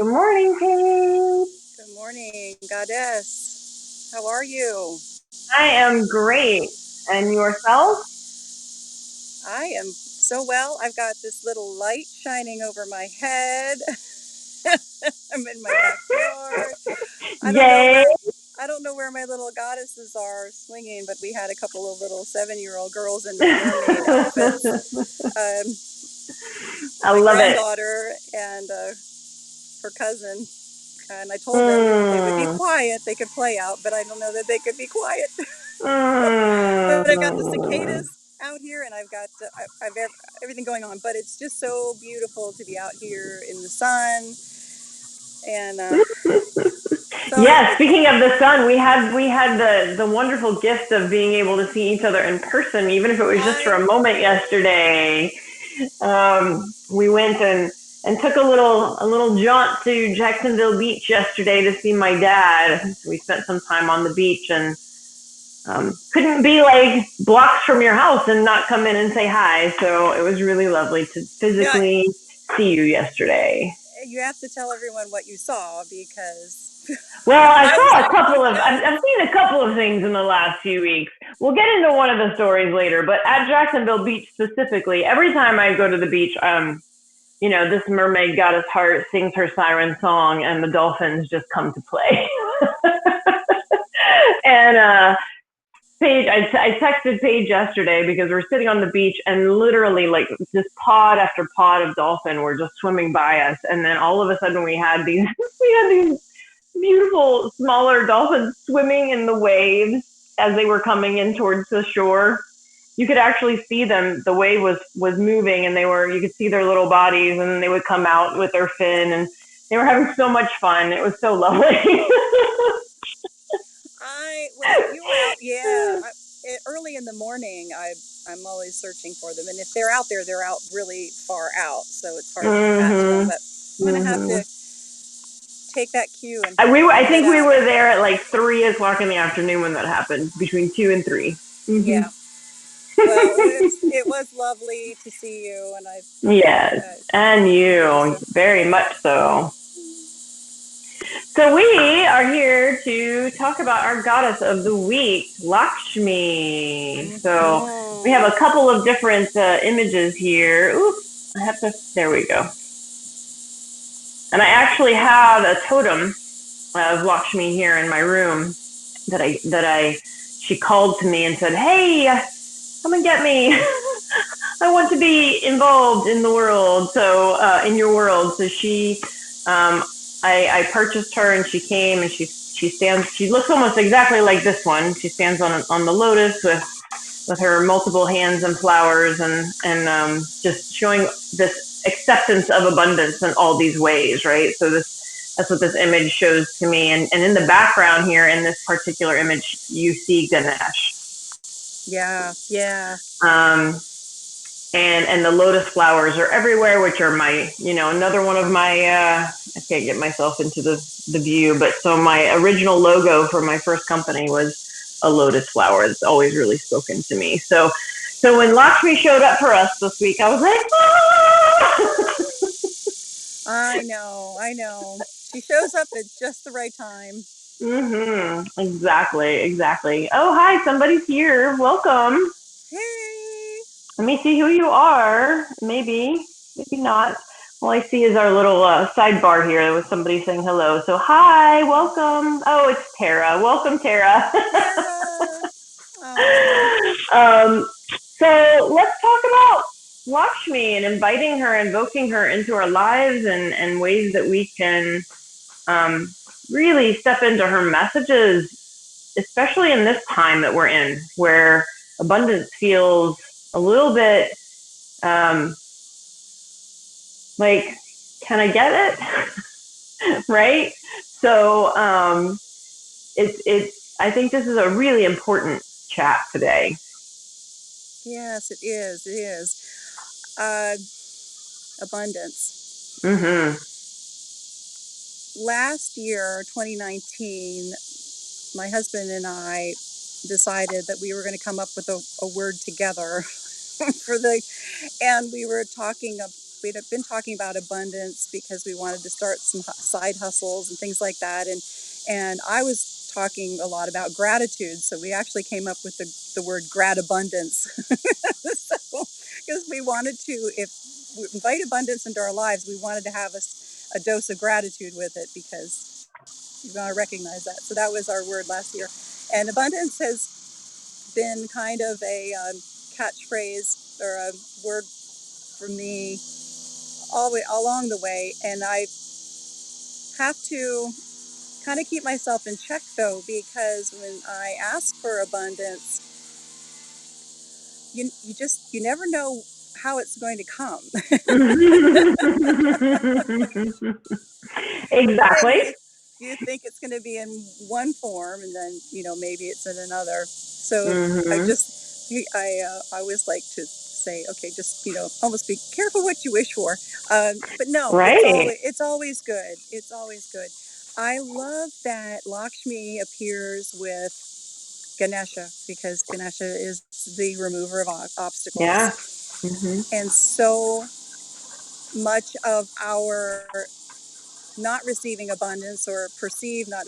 Good morning, Paige. Good morning, Goddess. How are you? I am great. And yourself? I am so well. I've got this little light shining over my head. I'm in my backyard. I don't know Yay. where I don't know where my little goddesses are swinging, but we had a couple of little 7-year-old girls in their mermaid outfits. I My love it. granddaughter and her cousin. And I told them if they would be Mm, quiet, they could play out, but I don't know that they could be quiet. But I've got the mm. cicadas out here, and I've got everything going on. But it's just so beautiful to be out here in the sun, and so Yeah, speaking of the sun, we had the wonderful gift of being able to see each other in person, even if it was just for I a moment know. yesterday. We went and took a little jaunt to Jacksonville Beach yesterday to see my dad. So we spent some time on the beach and couldn't be like blocks from your house and not come in and say hi. So it was really lovely to Yeah, physically see you yesterday. you have to tell everyone what you saw because Well, I I was saw a like, couple of, no. I've seen a couple of things in the last few weeks. We'll get into one of the stories later, but at Jacksonville Beach specifically, every time I go to the beach, this mermaid goddess heart sings her siren song and the dolphins just come to play. And Paige, I texted Paige yesterday because we're sitting on the beach and literally like just pod after pod of dolphin were just swimming by us, and then all of a sudden we had these we had these beautiful smaller dolphins swimming in the waves as they were coming in towards the shore. You could actually see them. The wave was moving, and you could see their little bodies, and then they would come out with their fin, and they were having so much fun. It was so lovely. Well, if you were out, yeah, early in the morning, I'm always searching for them, and if they're out there, they're out really far out, so it's hard to catch them. Mhm. But I'm gonna have Mhm. to take that cue I and head think we out. were there at like 3 o'clock in the afternoon when that happened, between 2 and 3. Mhm. Yeah. Well, it was lovely to see you, and Yes, and so you very much so. So we are here to talk about our goddess of the week, Lakshmi. So we have a mhm. couple of different images here. Oops, I have to. There we go. And I actually have a totem of Lakshmi here in my room that I she called to me and said, "Hey, come and get me. I want to be involved in the world. So in your world." So um, I purchased her, and she came, and she stands. She looks almost exactly like this one. She stands on the lotus with her multiple hands and flowers, and just showing this acceptance of abundance in all these ways, right? So that's what this image shows to me. And in the background here, in this particular image, you see Ganesh. Yeah, yeah. Um, and the lotus flowers are everywhere, which are another one of my I can't get myself into the view, but so my original logo for my first company was a lotus flower. It's always really spoken to me. So when Lakshmi showed up for us this week, I was like, ah! I know. She shows up at just the right time. Exactly. Oh, hi, somebody's here. Welcome. Hey. Let me see who you are. Maybe not. All I see is our little sidebar here with somebody saying hello. So, hi, welcome. Oh, it's Tara. Welcome, Tara. Tara. Oh. um, so, let's talk about Lakshmi and inviting her, invoking her into our lives, and ways that we can um, really step into her messages, especially in this time that we're in, where abundance feels a little bit um, like, can I get it? Right? So I think this is a really important chat today. Yes, it is. It is. Uh, abundance. Mm-hmm. Last year, 2019, my husband and I decided that we were going to come up with a word together for the, and we were talking we'd been talking about abundance because we wanted to start some side hustles and things like that, and I was talking a lot about gratitude, so we actually came up with the word grat abundance. So, because we wanted to, if we invite abundance into our lives, we wanted to have a dose of gratitude with it, because you want to recognize that. So that was our word last year, and abundance has been kind of a catchphrase or a word for me all along the way, and I have to kind of keep myself in check though, because when I ask for abundance, you never know how it's going to come. And Exactly. you think it's going to be in one form, and then maybe it's in another. So Hmm. I always like to say, okay, just almost be careful what you wish for. But no, Right. it's always good. It's always good. I love that Lakshmi appears with Ganesha, because Ganesha is the remover of Yeah. obstacles, Hmm. and so much of our not receiving abundance, or perceived not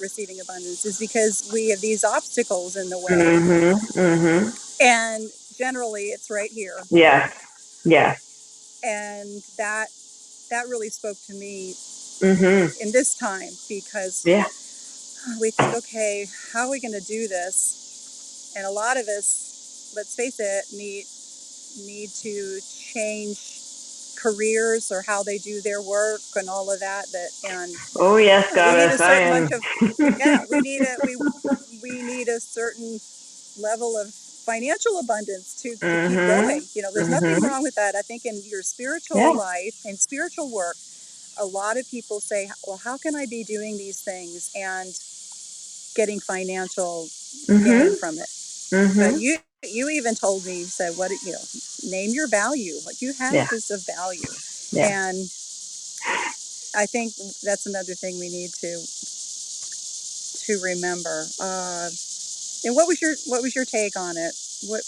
receiving abundance, is because we have these obstacles in the way, Hmm. Hmm. and generally it's right here. Yeah. Yeah. And that really spoke to me Hmm. in this time, because Yeah. we think, okay, how are we going to do this? And a lot of us, let's face it, need to change careers or how they do their work and all of that. And Oh yes, we need a goddess, I certain am. bunch of, yeah, we need a certain level of financial abundance to keep Hmm. going. There's nothing Hmm. wrong with that. I think in your spiritual Yeah. life and spiritual work, a lot of people say, well, how can I be doing these things and getting financial gain Hmm. from it? But Hmm. you even told me, you said, what, name your value. What you have Yeah. is of value. Yeah. And I think that's another thing we need to remember. And what was your take on it? What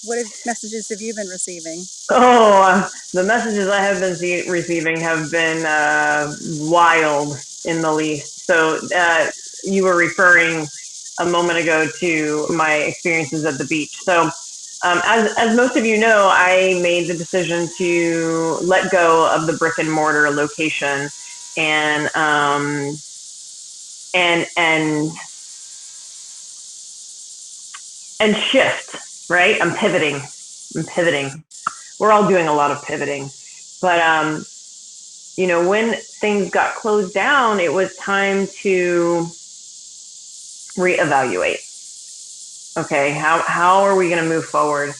messages have you been receiving? Oh, the messages I have been receiving have been wild in the least. So, you were referring a moment ago to my experiences at the beach. So, as most of you know, I made the decision to let go of the brick and mortar location and and and and shift. Right, I'm pivoting. I'm pivoting. We're all doing a lot of pivoting, but when things got closed down, it was time to reevaluate. Okay, how are we going to move forward?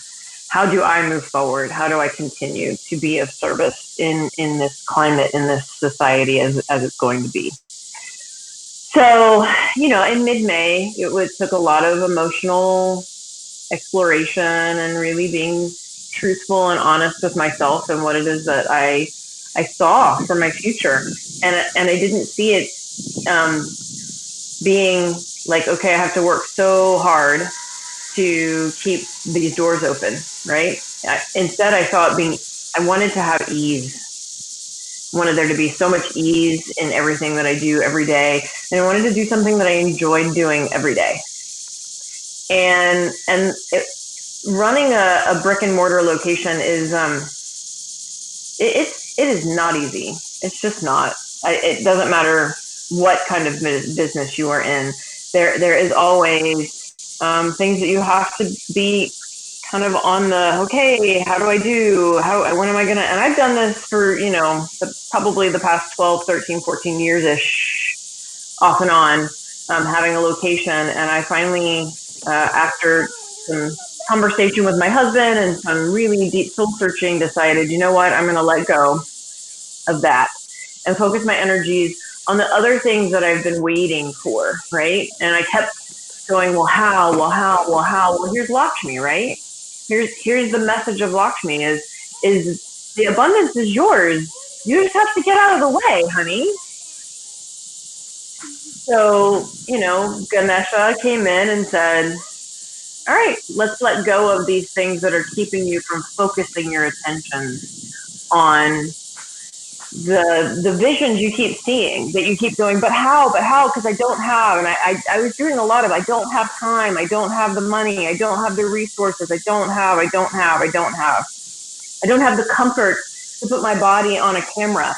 How do I move forward? How do I continue to be of service in this climate, in this society as it's going to be? So, in mid-May, took a lot of emotional exploration and really being truthful and honest with myself and what it is that I saw for my future, and I didn't see it um, being like, okay, I have to work so hard to keep these doors open, right? Instead, I saw it being, I wanted to have ease. I wanted there to be so much ease in everything that I do every day. And I wanted to do something that I enjoyed doing every day. Running a brick and mortar location is, it is not easy. It's just not. It doesn't matter what kind of business you are in. There is always things that you have to be kind of on the, okay, how do I do? When am I gonna? And I've done this for probably the past 12, 13, 14 years ish, off and on, having a location. And I finally, after some conversation with my husband and some really deep soul searching, decided, you know what, I'm going to let go of that and focus my energies on the other things that I've been waiting for, right? And I kept going, well, how, well, how, well, how? Well, here's Lakshmi, right? Here's the message of Lakshmi is the abundance is yours. You just have to get out of the way, honey. So, Ganesha came in and said, all right, let's let go of these things that are keeping you from focusing your attention on the visions you keep seeing, that you keep going, but how, because I don't have. And I was doing a lot of, I don't have time, I don't have the money, I don't have the resources, I don't have the comfort to put my body on a camera.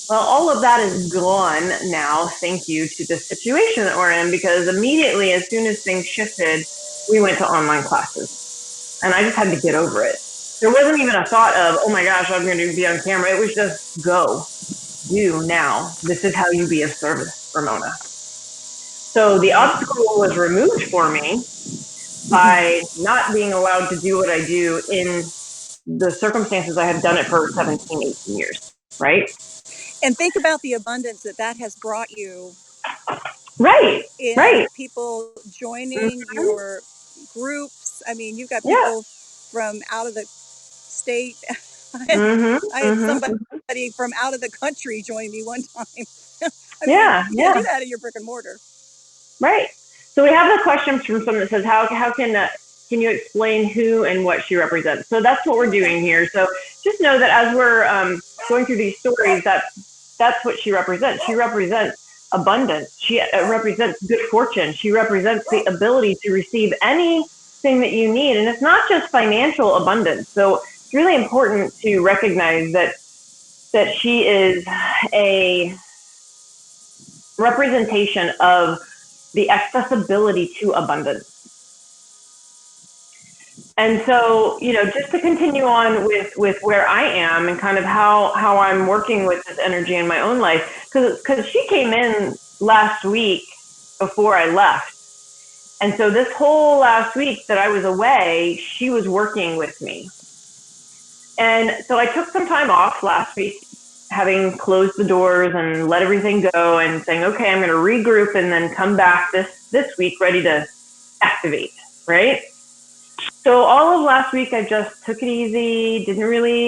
Well, all of that is gone now, thank you to the situation that we're in, because immediately, as soon as things shifted, we went to online classes. And I just had to get over it. There wasn't even a thought of, oh my gosh, I'm going to be on camera. It was just go, do now. This is how you be of service, Ramona. So the obstacle was removed for me by not being allowed to do what I do in the circumstances I have done it for 17, 18 years, right? And think about the abundance that has brought you Right, in right. people joining Mm-hmm. your groups. I mean, you've got Yeah. people from out of the state. Mm-hmm. I had somebody Mm-hmm. from out of the country join me one time. I mean, Yeah, you can't do yeah. that in your brick and mortar. Right. So we have the question from someone that says, how can you explain who and what she represents? So that's what we're Okay. doing here. So just know that as we're going through these stories, that's what she represents. She represents abundance. She represents good fortune. She represents the ability to receive anything that you need, and it's not just financial abundance. So it's really important to recognize that she is a representation of the accessibility to abundance. And so, just to continue on with where I am and kind of how I'm working with this energy in my own life, because she came in last week before I left. And so this whole last week that I was away, she was working with me. And so I took some time off last week, having closed the doors and let everything go and saying, okay, I'm going to regroup and then come back this week ready to activate, right? So all of last week, I just took it easy,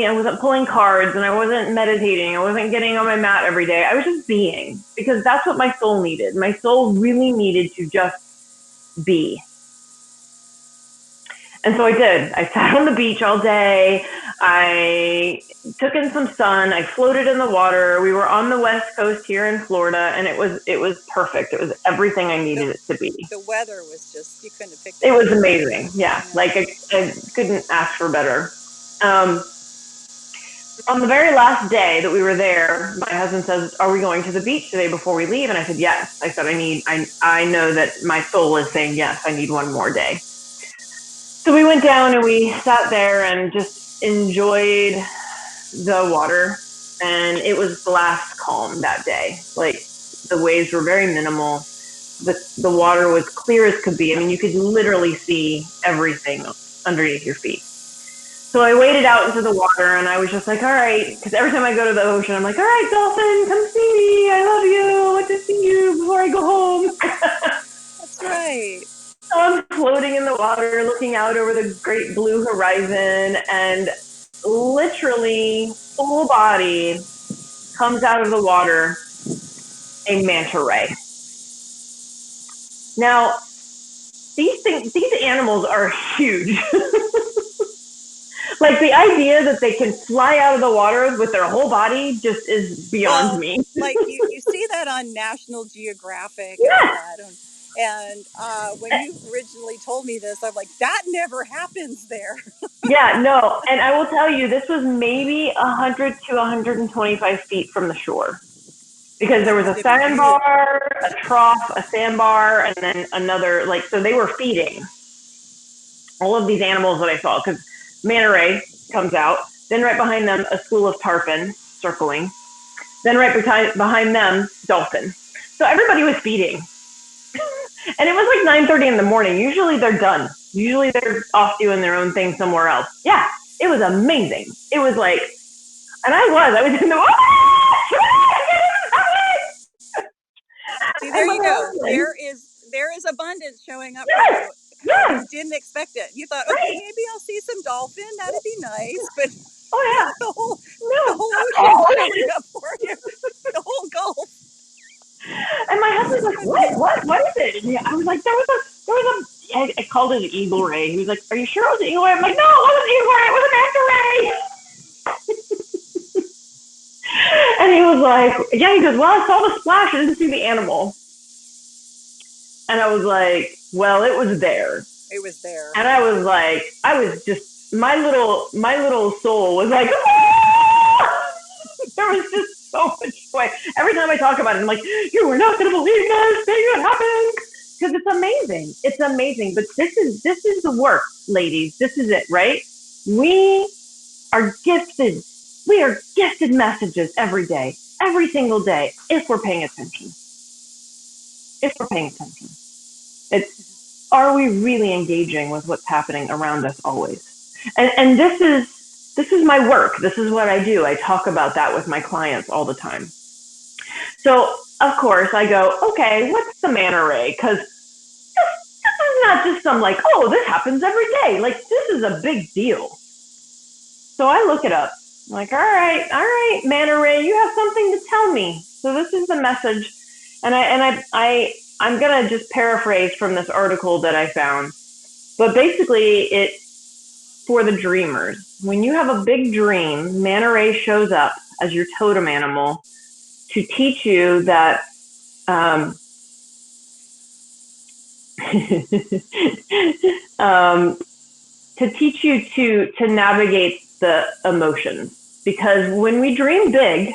I wasn't pulling cards and I wasn't meditating. I wasn't getting on my mat every day. I was just being, because that's what my soul needed. My soul really needed to just be. And so I did. I sat on the beach all day. I took in some sun. I floated in the water. We were on the West Coast here in Florida, and it was perfect. It was everything I The, needed it to be. the weather was just, you couldn't have picked a It better was day. amazing. Yeah, I know. like I couldn't ask for better. On the very last day that we were there, my husband says, "Are we going to the beach today before we leave?" And I said, "Yes." I said, I know that my soul is saying, "Yes, I need one more day." So we went down and we sat there and just enjoyed the water. And it was glass calm that day. Like, the waves were very minimal. The water was clear as could be. I mean, you could literally see everything underneath your feet. So I waded out into the water and I was just like, all right, because every time I go to the ocean, I'm like, all right, dolphin, come see me. I love you. I want to see you before I go home. That's right. So I'm floating in the water, looking out over the great blue horizon, and literally, full body comes out of the water a manta ray. Now, these animals are huge. Like, the idea that they can fly out of the water with their whole body just is beyond Well, me. like you see that on National Geographic and all Yeah. that. And when you originally told me this, I'm like, that never happens there. Yeah, no, and I will tell you, this was maybe 100 to 125 feet from the shore, because there was a It'd be beautiful. sandbar, a trough, a sandbar, and then another, like, so they were feeding all of these animals that I saw, because manta ray comes out, then right behind them, a school of tarpon circling, then right behind them, dolphin. So everybody was feeding. And it was like 9:30 in the morning. Usually they're done. Usually they're off doing their own thing somewhere else. Yeah, it was amazing. It was like, and I was in the, See, and there my you go. husband, There is abundance showing up for yes, you. You yes, didn't expect it. You thought, okay, right, maybe I'll see some dolphin. That'd be nice. But oh no, yeah, the no, whole ocean's oh. showing up for you. The whole Gulf. And my husband's like, what is it? And I was like, I called it an eagle ray. He was like, are you sure it was an eagle ray? I'm like, no, it wasn't an eagle ray. It was an manta ray. And he was like, yeah, he goes, well, I saw the splash. I didn't see the animal. And I was like, well, it was there. It was there. And I was like, I was just, my little soul was like, ah! There was just so much joy. Every time I talk about it, I'm like, you are not going to believe this thing that happened. Because it's amazing. It's amazing. But this is the work, ladies. This is it, right? We are gifted. We are gifted messages every day, every single day, if we're paying attention. If we're paying attention. It's, are we really engaging with what's happening around us always? And this is my work. This is what I do. I talk about that with my clients all the time. So of course I go, okay, what's the manta ray? Because this is not just some like, oh, this happens every day. Like, this is a big deal. So I look it up. I'm like, all right, manta ray, you have something to tell me. So this is the message, and I'm gonna just paraphrase from this article that I found. But basically, it's for the dreamers. When you have a big dream, manta ray shows up as your totem animal to teach you that. um, to teach you to navigate the emotions, because when we dream big,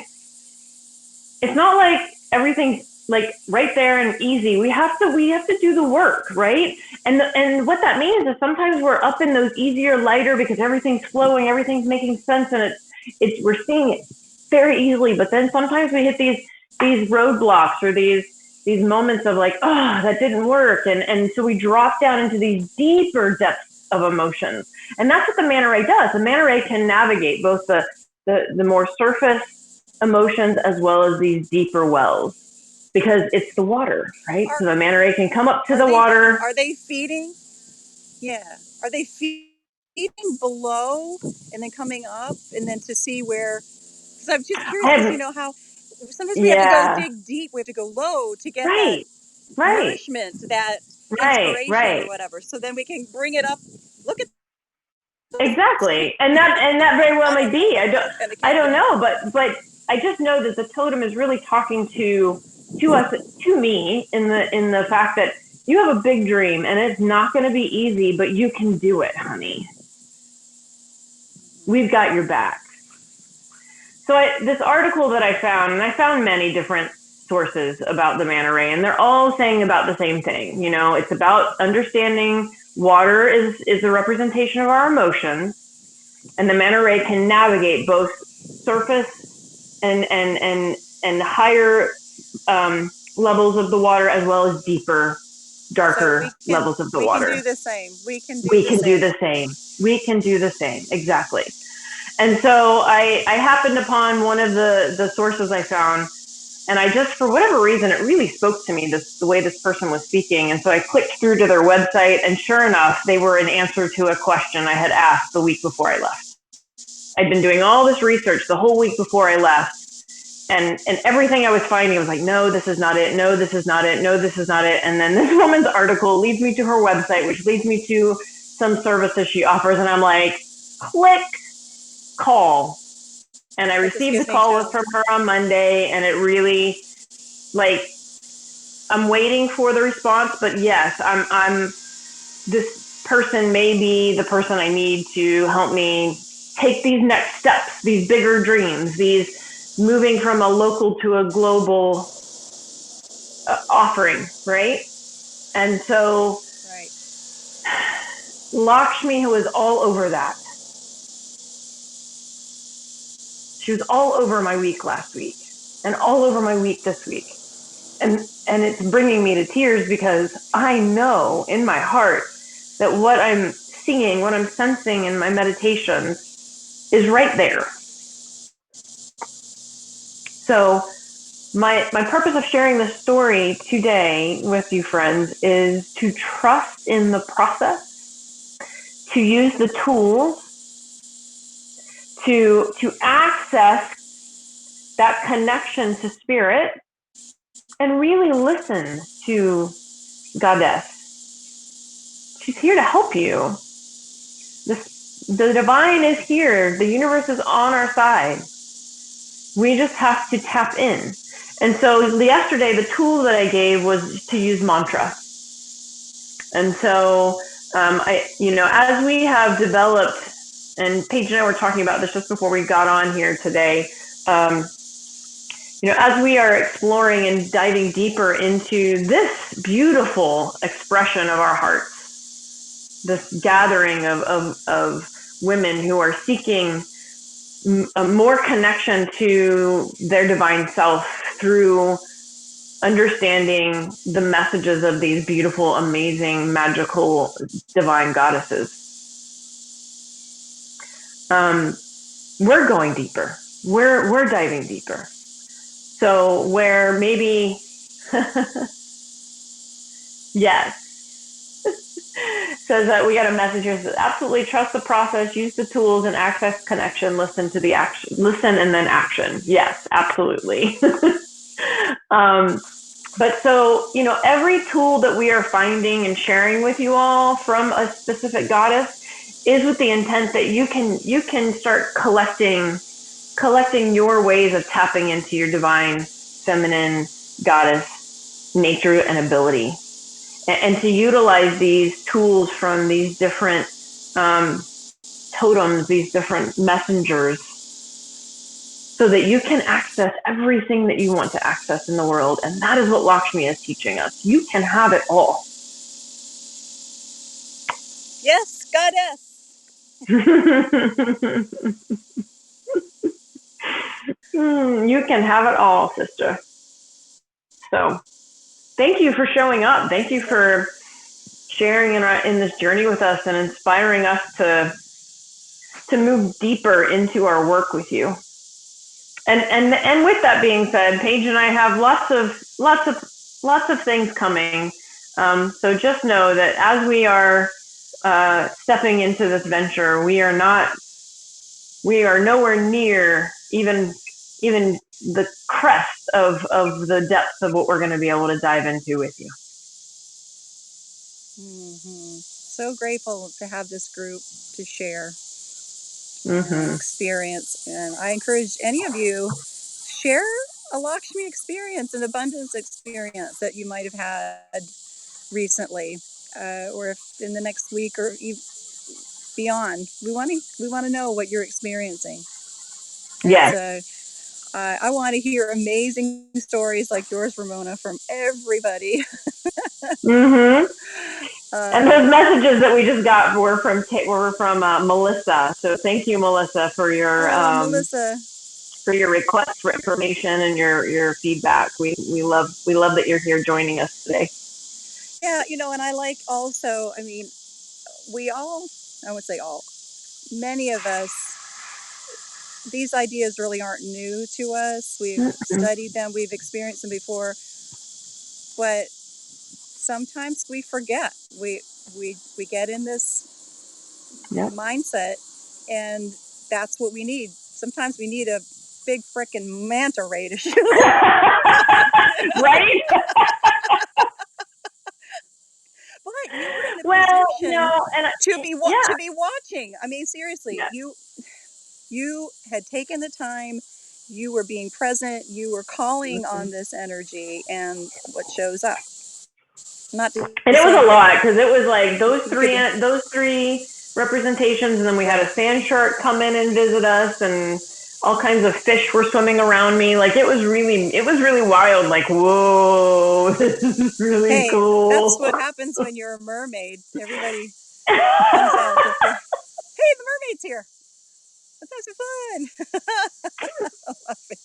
it's not like everything's like right there and easy. We have to do the work, right? And what that means is sometimes we're up in those easier, lighter, because everything's flowing, everything's making sense, and it's we're seeing it very easily. But then sometimes we hit these roadblocks or these moments of like, oh, that didn't work, and so we drop down into these deeper depths of emotions. And that's what the manta ray does. The manta ray can navigate both the more surface emotions as well as these deeper wells, because it's the water, right? So the manta ray can come up to the water. Are they feeding? Yeah. Are they feeding below and then coming up and then to see where? Because I'm just curious because you know how sometimes we have to go Yeah, dig deep. We have to go low to get that right, right, nourishment, that right, inspiration or right. whatever. So then we can bring it up. Look at Exactly, and that very well I may don't know. be. And it I can't don't be. know, but I just know that the totem is really talking to us, to me, in the fact that you have a big dream and it's not going to be easy, but you can do it, honey. We've got your back. So this article that I found, and I found many different sources about the manta ray, and they're all saying about the same thing. You know, it's about understanding water is a representation of our emotions, and the manta ray can navigate both surface and higher levels of the water, as well as deeper, So darker levels of the we can water. do the same. We can do We the can do same. the same. We can do the same. Exactly. And so I happened upon one of the sources I found, and I just, for whatever reason, it really spoke to me, the way this person was speaking. And so I clicked through to their website, and sure enough, they were an answer to a question I had asked the week before I left. I'd been doing all this research the whole week before I left, and everything I was finding, I was like, no, this is not it. No, this is not it. No, this is not it. And then this woman's article leads me to her website, which leads me to some services she offers. And I'm like, click, call. And I That just received the gives me call chills. from her on Monday, and it really, like, I'm waiting for the response, but yes, I'm this person may be the person I need to help me take these next steps, these bigger dreams, these moving from a local to a global offering, right? And so Right. Lakshmi was all over that. She was all over my week last week and all over my week this week. And it's bringing me to tears, because I know in my heart that what I'm seeing, what I'm sensing in my meditations is right there. So my purpose of sharing this story today with you, friends, is to trust in the process, to use the tools to access that connection to spirit, and really listen to Goddess. She's here to help you. The divine is here. The universe is on our side. We just have to tap in. And so yesterday, the tool that I gave was to use mantra. And so, as we have developed, and Paige and I were talking about this just before we got on here today, as we are exploring and diving deeper into this beautiful expression of our hearts, this gathering of women who are seeking a more connection to their divine self through understanding the messages of these beautiful, amazing, magical, divine goddesses. We're going deeper. We're diving deeper. So where maybe, yes, says that we got a message here that says, absolutely trust the process, use the tools, and access connection. Listen to the action. Listen and then action. Yes, absolutely. But so, every tool that we are finding and sharing with you all from a specific goddess is with the intent that you can start collecting your ways of tapping into your divine feminine goddess nature and ability, and to utilize these tools from these different totems, these different messengers, so that you can access everything that you want to access in the world. And that is what Lakshmi is teaching us. You can have it all. Yes, goddess. You can have it all, sister. So thank you for showing up. Thank you for sharing in this journey with us and inspiring us to move deeper into our work with you. And with that being said, Paige and I have lots of things coming. So just know that as we are stepping into this venture, we are nowhere near even the crest of the depths of what we're going to be able to dive into with you. Mm-hmm. So grateful to have this group to share experience, and I encourage any of you, share a Lakshmi experience, an abundance experience that you might have had recently, or if in the next week or beyond. We want to know what you're experiencing. Yes. I want to hear amazing stories like yours, Ramona, from everybody. And those messages that we just got were from Melissa. So thank you, Melissa, for your Melissa, for your request for information and your feedback. We love that you're here joining us today. Yeah, and I like also, I mean, we all, I would say all, many of us, these ideas really aren't new to us. We've studied them, we've experienced them before, but sometimes we forget. We get in this mindset, and that's what we need. Sometimes we need a big frickin' manta ray to show. Right? But you were in a position to be watching. I mean, seriously, you had taken the time, you were being present, you were calling on this energy, and what shows up. Not to and it was a lot, because it was like those three representations, and then we had a sand shark come in and visit us, and all kinds of fish were swimming around me. Like it was really wild. Like, whoa, this is really cool. That's what happens when you're a mermaid. Everybody comes out to play. Hey, the mermaid's here. Let's have some fun. I love it.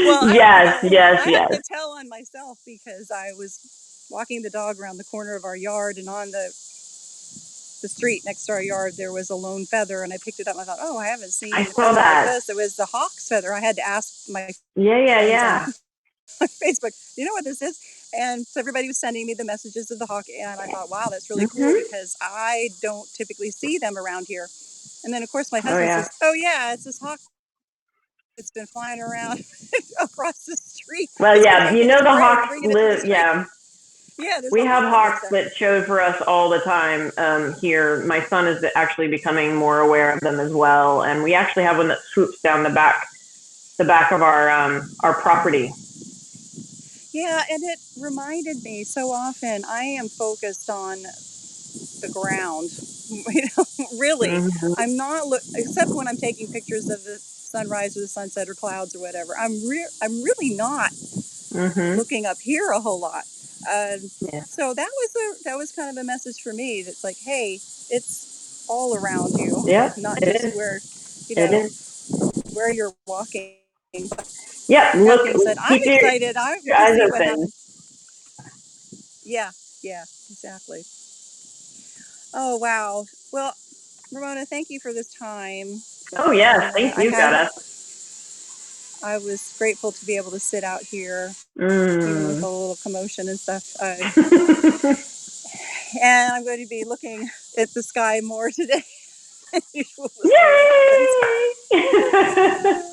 Well, I have to tell on myself, because I was walking the dog around the corner of our yard, and on the street next to our yard there was a lone feather, and I picked it up and I thought, oh, I haven't seen a feather like this. It was the hawk's feather. I had to ask my friends on Facebook, do you know what this is? And so everybody was sending me the messages of the hawk, and I thought, wow, that's really cool, because I don't typically see them around here. And then of course my husband says, oh yeah, it's this hawk. It's been flying around across the street. Well, the hawks live. Yeah. Yeah, there's We a have lot of hawks them. that show for us all the time here. My son is actually becoming more aware of them as well, and we actually have one that swoops down the back of our property. Yeah, and it reminded me so often I am focused on the ground. Really, Mm-hmm. I'm not except when I'm taking pictures of the sunrise or the sunset or clouds or whatever. I'm really not Mm-hmm. looking up here a whole lot. Yeah. So that was kind of a message for me. That's like, hey, it's all around you, Yep. not It just is. where It is. where you're walking. But Yep. that Look. being said, I'm Keep excited. your To eyes see what open. happens. Yeah, yeah, exactly. Oh wow. Well, Ramona, thank you for this time. Oh And yes. Thank I you, had Goddess. I was grateful to be able to sit out here, even with Mm. a little commotion and stuff. And I'm going to be looking at the sky more today than usual. We'll see what happens. Yay!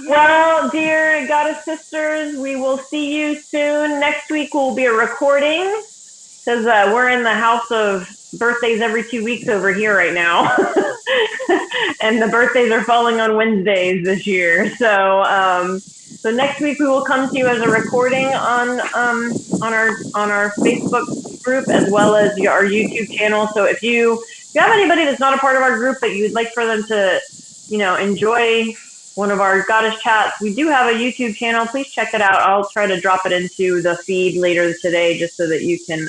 Yeah. Well, dear Goddess sisters, we will see you soon. Next week will be a recording because we're in the house of birthdays every 2 weeks over here right now. And the birthdays are falling on Wednesdays this year. So next week we will come to you as a recording on our Facebook group as well as our YouTube channel. So if you have anybody that's not a part of our group but you'd like for them to, enjoy one of our goddess chats, we do have a YouTube channel. Please check it out. I'll try to drop it into the feed later today just so that you can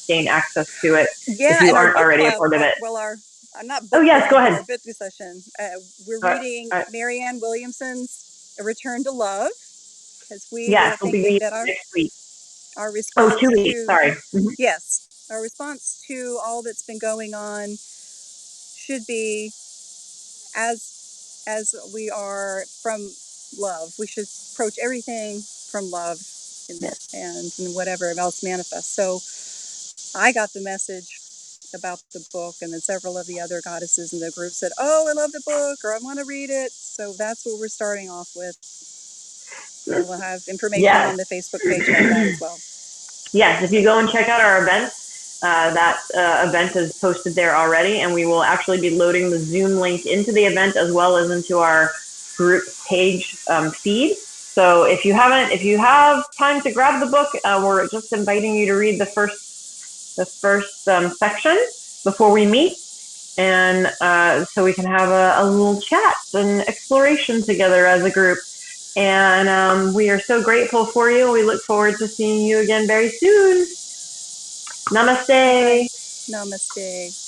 gain access to it if Yeah, you and our aren't book already a club, part of it. well, our not Oh book yes, go club, but ahead. our book session, we're Uh, reading uh, Marianne Williamson's A Return to Love because we were yes, we'll be thinking meeting that next week. our Oh, response 2 weeks. to, Sorry. Mm-hmm. yes, our response to all that's been going on should be as we are from love. We should approach everything from love Yeah. and whatever else manifests. So I got the message about the book, and then several of the other goddesses in the group said, "Oh, I love the book," or "I want to read it." So that's what we're starting off with, and we'll have information Yes. on the Facebook page about that as well. Yes, if you go and check out our events, that event is posted there already, and we will actually be loading the Zoom link into the event as well as into our group page feed. So if you have time to grab the book, we're just inviting you to read the first section before we meet, and so we can have a little chat and exploration together as a group. And we are so grateful for you. We look forward to seeing you again very soon. All right. Namaste. Namaste.